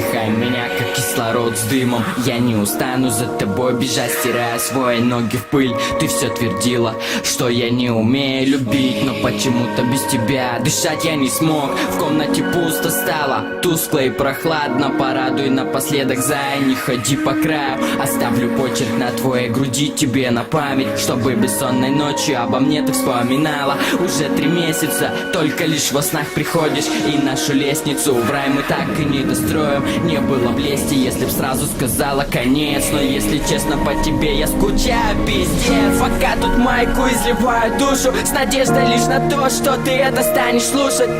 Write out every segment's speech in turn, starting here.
Вдыхай меня, как кислород с дымом. Я не устану за тобой бежать, стирая свои ноги в пыль. Ты все твердила, что я не умею любить, но почему-то без тебя дышать я не смог. В комнате пусто стало, тускло и прохладно. Порадуй напоследок, зая, не ходи по краю. Оставлю почерк на твоей груди тебе на память, чтобы бессонной ночью обо мне ты вспоминала. Уже 3 месяца, только лишь во снах приходишь, и нашу лестницу в рай мы так и не достроим. Не было в лести, если б сразу сказала конец. Но если честно, по тебе я скучаю, пиздец. Пока тут майку изливаю душу, с надеждой лишь на то, что ты это станешь слушать.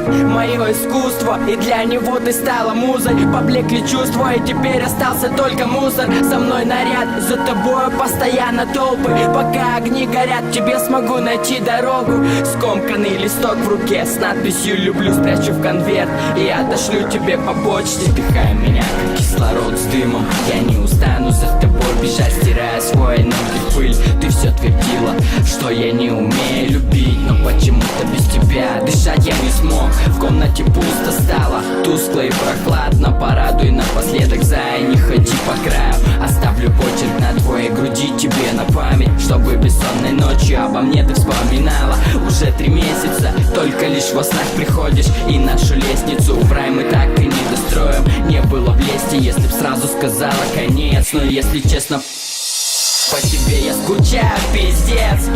Мое искусство, и для него ты стала музой. Поблекли чувства, и теперь остался только мусор. Со мной наряд, за тобой постоянно толпы. Пока огни горят, тебе смогу найти дорогу. Скомканный листок в руке с надписью «Люблю» спрячу в конверт и отошлю тебе по почте. Вдыхай меня, как кислород с дымом. Я не устану за тобой бежать, стирая свои ноги в пыль. Ты все твердила, что я не умею любить, но почему-то без тебя дышать я не смог. В комнате пусто стало, тускло и прохладно. Порадуй напоследок, зая, не ходи по краю. Оставлю почерк на твоей груди тебе на память, чтобы бессонной ночью обо мне ты вспоминала. Уже 3 месяца, только лишь во снах приходишь, и нашу лестницу в рай мы так и не достроим. Не было в лести, если б сразу сказала конец. Но если честно, по тебе я скучаю, пиздец.